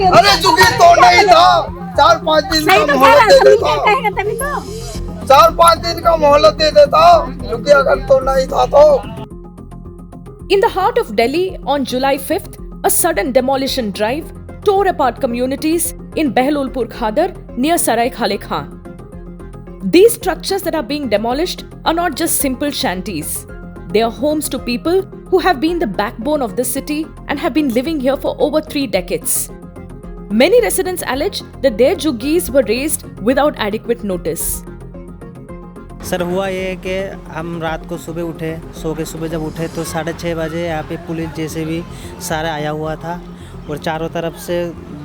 अरे झुकी तो नहीं था, 4-5 दिन का मोहलत दे देता, 4-5 दिन का मोहलत दे देता, झुकी अगर तो नहीं था तो। In the heart of Delhi on July 5th, a sudden demolition drive tore apart communities in Behlulpur Khadar near Sarai Khale Khan. These structures that are being demolished are not just simple shanties. They are homes to people who have been the backbone of the city and have been living here for over 3 decades. Many residents allege that their juggies were raised without adequate notice. Sir हुआ ये कि हम रात को सुबह उठे, सो के सुबह जब उठे तो 6:30 बजे यहाँ पे पुलिस जैसे भी सारा आया हुआ था और चारों तरफ से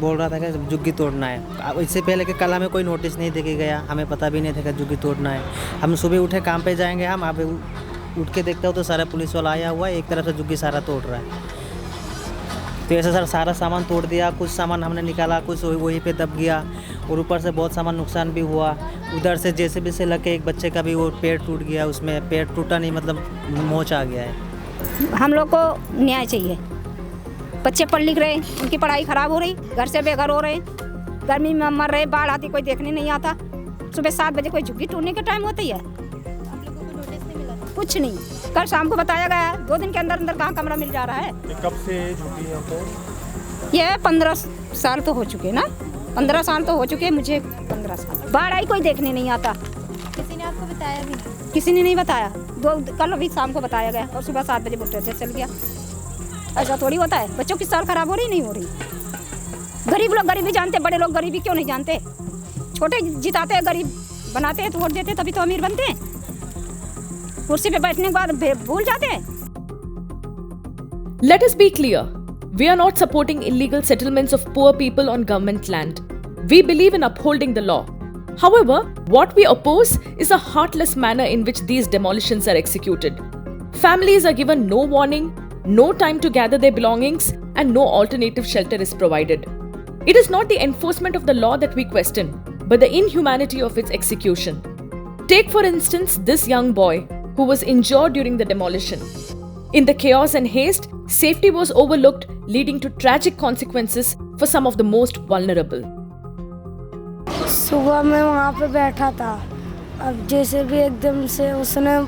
बोल रहा था कि जुग्गी तोड़ना है। इससे पहले कि कल हमें कोई नोटिस नहीं दे के गया, हमें पता भी नहीं था कि जुग्गी तोड़ना है। हम सुबह उठे, काम पे जाएंगे, हम आप उठ के देखते हो तो सारा पुलिस वाला आया हुआ है, एक तरफ से जुग्गी सारा तोड़ रहा है। तो ऐसे सर सारा सामान तोड़ दिया, कुछ सामान हमने निकाला, कुछ वहीं पे दब गया और ऊपर से बहुत सामान नुकसान भी हुआ। उधर से जैसे भी से लग के एक बच्चे का भी वो पैर टूट गया, उसमें पैर टूटा नहीं मतलब मोच आ गया है। हम लोग को न्याय चाहिए। बच्चे पढ़ लिख रहे, उनकी पढ़ाई खराब हो रही, घर से बेघर हो रहे, गर्मी में मर रहे, बाढ़ आती कोई देखने नहीं आता। सुबह 7 बजे कोई झुग्गी टूटने का टाइम होता ही है। आप लोगों को नोटिस नहीं मिला? कुछ नहीं, कल शाम को बताया गया, 2 दिन के अंदर अंदर कहाँ कमरा मिल जा रहा है। कब से झुग्गी है तो? ये 15 साल तो हो चुके ना, 15 साल तो हो चुके, मुझे 15 साल। बाढ़ आई कोई देखने नहीं आता। किसी ने आपको बताया भी नहीं? किसी ने नहीं बताया। कल अभी शाम को बताया गया और सुबह 7 बजे बुट्टे से चल गया। ऐसा थोड़ी होता है। बच्चों की साल खराब हो रही नहीं हो रही। गरीब लोग गरीबी जानते, बड़े लोग गरीबी क्यों नहीं जानते? छोटे जिताते हैं, गरीब बनाते हैं तो वोट देते, तभी तो अमीर बनते हैं। कुर्सी पे बैठने के बाद भूल जाते हैं। Let us be clear. We are not supporting illegal settlements of poor people on government land. We believe in upholding the law. However, what we oppose is a heartless manner in which these demolitions are executed. Families are given no warning, no time to gather their belongings, and no alternative shelter is provided. It is not the enforcement of the law that we question, but the inhumanity of its execution. Take for instance this young boy who was injured during the demolition. In the chaos and haste, safety was overlooked, leading to tragic consequences for some of the most vulnerable. सुबह मैं वहाँ पे बैठा था, अब जैसे भी एकदम से उसने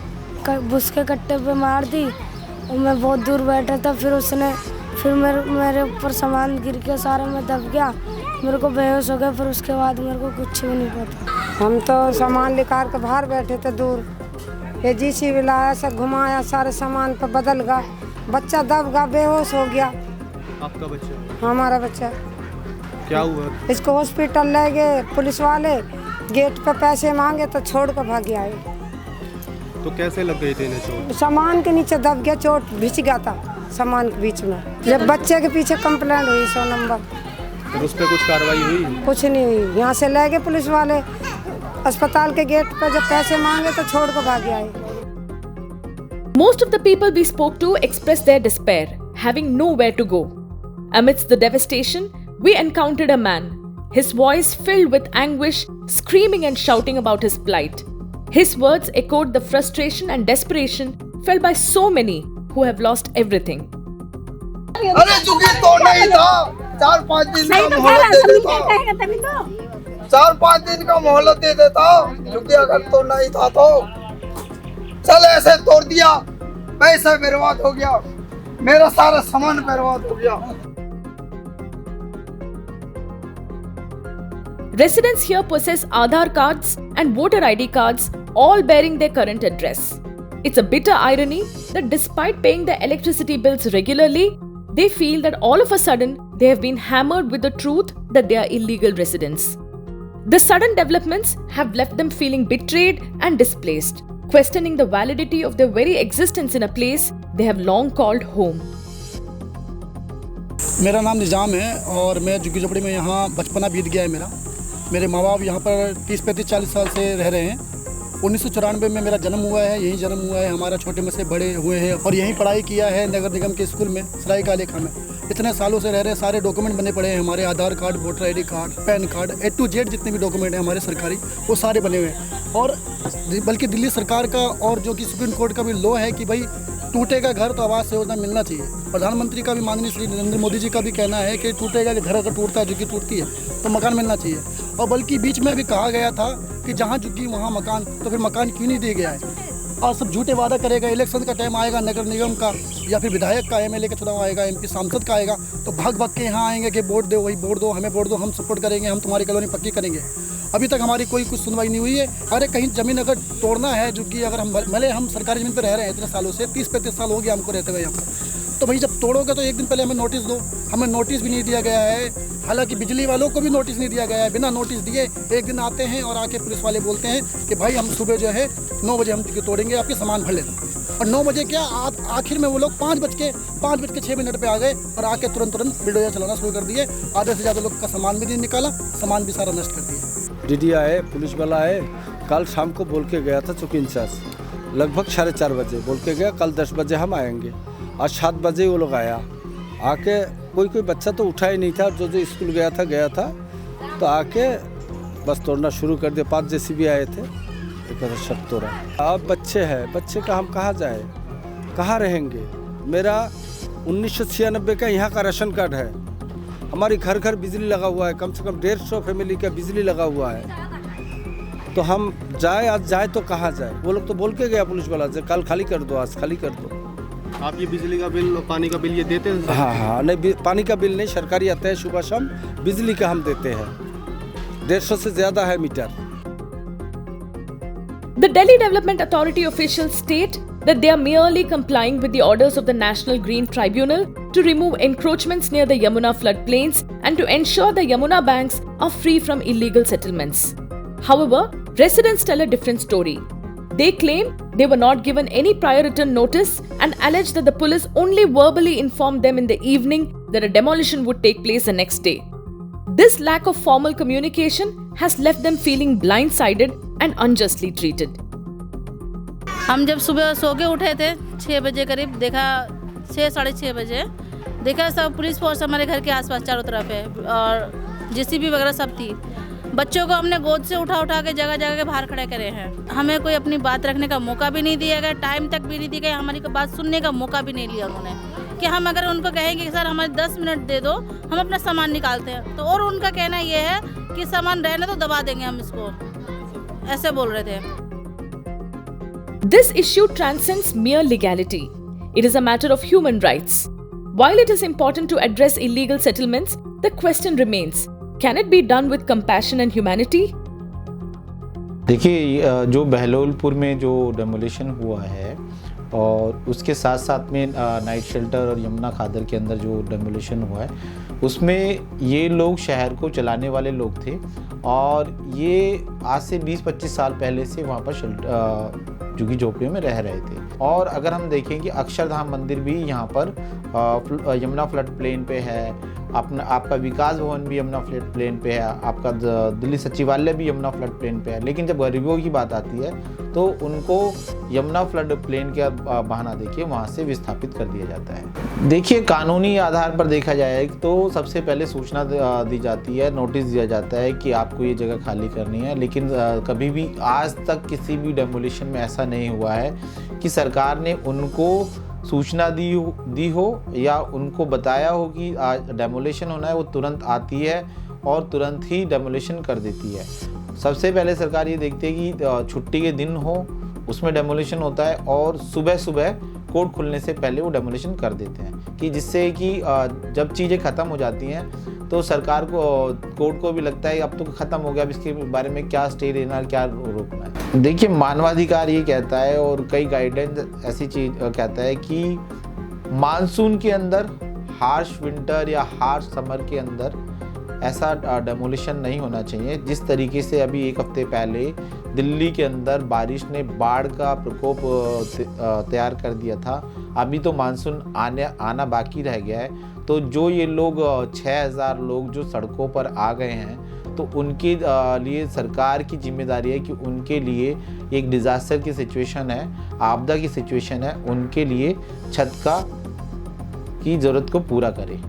भूस के कट्टे पे मार दी और मैं बहुत दूर बैठा था। फिर मेरे ऊपर सामान गिर के सारा मैं दब गया, मेरे को बेहोश हो गया। फिर उसके बाद मेरे को कुछ भी नहीं पता। हम तो सामान लेकर के बाहर बैठे थे दूर, ये जीसीबी लाया, सब घुमाया, सारे सामान पे बदल गया, बच्चा दब गया, बेहोश हो गया। आपका बच्चा? हमारा बच्चा। क्या हुआ? इसको हॉस्पिटल ले गए, पुलिस वाले गेट पे पैसे मांगे तो छोड़ कर भाग गया। तो कैसे लग गई थी इन्हें चोट? सामान के नीचे दब गया, चोट भिज गया था सामान के बीच में। जब बच्चे के पीछे कंप्लेंट हुई 100 नंबर, तो उस पर कुछ कार्रवाई हुई? कुछ नहीं हुई। यहाँ से ले गए पुलिस वाले, अस्पताल के गेट पर जब पैसे मांगे तो छोड़ कर भाग गया। Most of the people we spoke to expressed their despair, having nowhere to go. Amidst the devastation, we encountered a man, his voice filled with anguish, screaming and shouting about his plight. His words echoed the frustration and desperation felt by so many who have lost everything. अरे झुकी तो नहीं था, 4-5 दिन का मोहलत दे देता, 4-5 दिन का मोहलत दे देता, झुकी अगर तो नहीं था तो। चल ऐसे तोड़ दिया, पैसा बर्बाद हो गया, मेरा सारा सामान बर्बाद हो गया। Residents here possess Aadhaar cards and voter ID cards, all bearing their current address. It's a bitter irony that despite paying their electricity bills regularly, they feel that all of a sudden they have been hammered with the truth that they are illegal residents. The sudden developments have left them feeling betrayed and displaced, questioning the validity of their very existence in a place they have long called home. मेरा नाम निज़ाम है और मैं झुग्गी झोपड़ी में यहाँ बचपना बीत गया है मेरा। मेरे माँ बाप यहाँ पर 30-35-40 साल से रह रहे हैं। 1994 में मेरा जन्म हुआ है, यहीं जन्म हुआ है, हमारा छोटे में से बड़े हुए हैं और यहीं पढ़ाई किया है नगर निगम के स्कूल में सराय काले खां में। इतने सालों से रह रहे हैं, सारे डॉक्यूमेंट बने पड़े हैं हमारे, Aadhaar card, voter ID card, PAN card, A to Z जितने भी डॉक्यूमेंट हैं हमारे सरकारी वो सारे बने हुए हैं। और बल्कि दिल्ली सरकार का और जो कि सुप्रीम कोर्ट का भी लॉ है कि भाई टूटेगा घर तो आवास योजना मिलना चाहिए। प्रधानमंत्री का भी, माननीय श्री नरेंद्र मोदी जी का भी कहना है कि टूटेगा कि घर अगर टूटता है, झुग्गी टूटती है तो मकान मिलना चाहिए। और बल्कि बीच में भी कहा गया था कि जहाँ झुग्गी वहाँ मकान, तो फिर मकान क्यों नहीं दिया गया है? और सब झूठे वादा करेगा। इलेक्शन का टाइम आएगा, नगर निगम का या फिर विधायक का, एमएलए का चुनाव आएगा, एमपी सांसद का आएगा, तो भाग भाग के यहाँ आएंगे कि वोट दो, वही वोट दो, हमें वोट दो, हम सपोर्ट करेंगे, हम तुम्हारी कॉलोनी पक्की करेंगे। अभी तक हमारी कोई कुछ सुनवाई नहीं हुई है। अरे कहीं ज़मीन अगर तोड़ना है, जो कि अगर हम भले हम सरकारी ज़मीन पर रह रहे हैं इतने सालों से, 30-35 साल हो गया हमको रहते हुए यहाँ पर, तो भाई जब तोड़ोगे तो एक दिन पहले हमें नोटिस दो। हमें नोटिस भी नहीं दिया गया है। हालांकि बिजली वालों को भी नोटिस नहीं दिया गया है। बिना नोटिस दिए एक दिन आते हैं और आके पुलिस वाले बोलते हैं कि भाई हम सुबह जो है 9 बजे हम तोड़ेंगे, आपके सामान भर लेना। और 9 बजे क्या, आखिर में वो लोग 5 बज के 6 मिनट पे आ गए और आके तुरंत बुलडोजर चलाना शुरू कर दिए। आधे से ज़्यादा लोग का सामान भी नहीं निकाला, सामान भी सारा नष्ट कर दिया। डीडी आए, पुलिस वाला आए, कल शाम को बोल के गया था चौकी इंचार्ज, लगभग 4:30 बजे बोल के गया कल 10 बजे हम आएंगे। आज 7 बजे वो लोग आया। आके कोई बच्चा तो उठा ही नहीं था, जो स्कूल गया था तो आके बस तोड़ना शुरू कर दिया। 5 जेसीबी आए थे, एक सब तोड़ा। अब बच्चे हैं, बच्चे का हम कहाँ जाए, कहाँ रहेंगे? मेरा 1996 का यहाँ का राशन कार्ड है। हमारी घर घर बिजली लगा हुआ है, कम से कम 150 फैमिली का बिजली लगा हुआ है। तो हम जाए, आज जाए तो कहाँ जाए? वो लोग तो बोल के गया पुलिस वाला से कल खाली कर दो, आज खाली कर दो। आप ये बिजली का बिल, पानी का बिल ये देते हैं? हाँ, नहीं पानी का बिल नहीं, सरकारी आता है सुबह शाम। बिजली का हम देते हैं, 150 से ज़्यादा है metre. The Delhi Development Authority officials state that they are merely complying with the orders of the National Green Tribunal to remove encroachments near the Yamuna floodplains and to ensure the Yamuna banks are free from illegal settlements. However, residents tell a different story. They claim they were not given any prior written notice and allege that the police only verbally informed them in the evening that a demolition would take place the next day. This lack of formal communication has left them feeling blindsided and unjustly treated. हम जब सुबह सो के उठे थे 6 बजे करीब, देखा 6-6:30 बजे देखा सब पुलिस फोर्स हमारे घर के आसपास चारों तरफ है और जेसीबी वगैरह सब थी। बच्चों को हमने गोद से उठा के जगह जगह के बाहर खड़े करे हैं। हमें कोई अपनी बात रखने का मौका भी नहीं दिया गया, टाइम तक भी नहीं दिया गया, हमारी बात सुनने का मौका भी नहीं लिया उन्होंने कि हम अगर उनको कहेंगे कि सर हमारे 10 मिनट दे दो, हम अपना सामान निकालते हैं, तो और उनका कहना ये है कि सामान रहने तो दबा देंगे हम इसको, ऐसे बोल रहे थे। This issue transcends mere legality. It is a matter of human rights. While it is important to address illegal settlements, the question remains, can it be done with compassion and humanity? देखिए, जो बहलोलपुर में जो demolition हुआ है और उसके साथ साथ में नाइट शेल्टर और यमुना खादर के अंदर जो डेमोलिशन हुआ है, उसमें ये लोग शहर को चलाने वाले लोग थे और ये आज से 20-25 साल पहले से वहाँ पर झुग्गी झोपड़ियों में रह रहे थे। और अगर हम देखें कि अक्षरधाम मंदिर भी यहाँ पर यमुना फ्लड प्लेन पे है, आपका विकास भवन भी यमुना फ्लड प्लेन पे है, आपका दिल्ली सचिवालय भी यमुना फ्लड प्लेन पे है। लेकिन जब गरीबों की बात आती है तो उनको यमुना फ्लड प्लेन का बहाना देखिए वहाँ से विस्थापित कर दिया जाता है। देखिए, कानूनी आधार पर देखा जाए तो सबसे पहले सूचना दी जाती है, नोटिस दिया जाता है कि आपको ये जगह खाली करनी है। लेकिन कभी भी आज तक किसी भी डेमोलिशन में ऐसा नहीं हुआ है कि सरकार ने उनको सूचना दी हो या उनको बताया हो कि आज डेमोलिशन होना है, वो तुरंत आती है और तुरंत ही डेमोलिशन कर देती है। सबसे पहले सरकार ये देखती है कि छुट्टी के दिन हो, उसमें डेमोलिशन होता है और सुबह सुबह कोर्ट खुलने से पहले वो डेमोलिशन कर देते हैं कि जिससे कि जब चीज़ें ख़त्म हो जाती हैं तो सरकार को, कोर्ट को भी लगता है अब तो ख़त्म हो गया, अब इसके बारे में क्या स्टे देना है, क्या रोकना है। देखिए, मानवाधिकार ये कहता है और कई गाइडेंस ऐसी चीज़ कहता है कि मानसून के अंदर, हार्श विंटर या हार्श समर के अंदर ऐसा डेमोलिशन नहीं होना चाहिए। जिस तरीके से अभी एक हफ्ते पहले दिल्ली के अंदर बारिश ने बाढ़ का प्रकोप तैयार कर दिया था, अभी तो मानसून आना बाकी रह गया है। तो जो ये लोग 6000 लोग जो सड़कों पर आ गए हैं, तो उनके लिए सरकार की जिम्मेदारी है कि उनके लिए एक डिज़ास्टर की सिचुएशन है, आपदा की सिचुएशन है, उनके लिए छत की ज़रूरत को पूरा करे।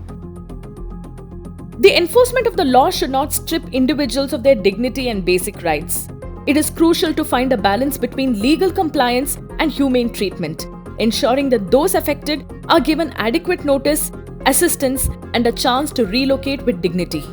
The enforcement of the law should not strip individuals of their dignity and basic rights. It is crucial to find a balance between legal compliance and humane treatment. ensuring that those affected are given adequate notice, assistance, and a chance to relocate with dignity.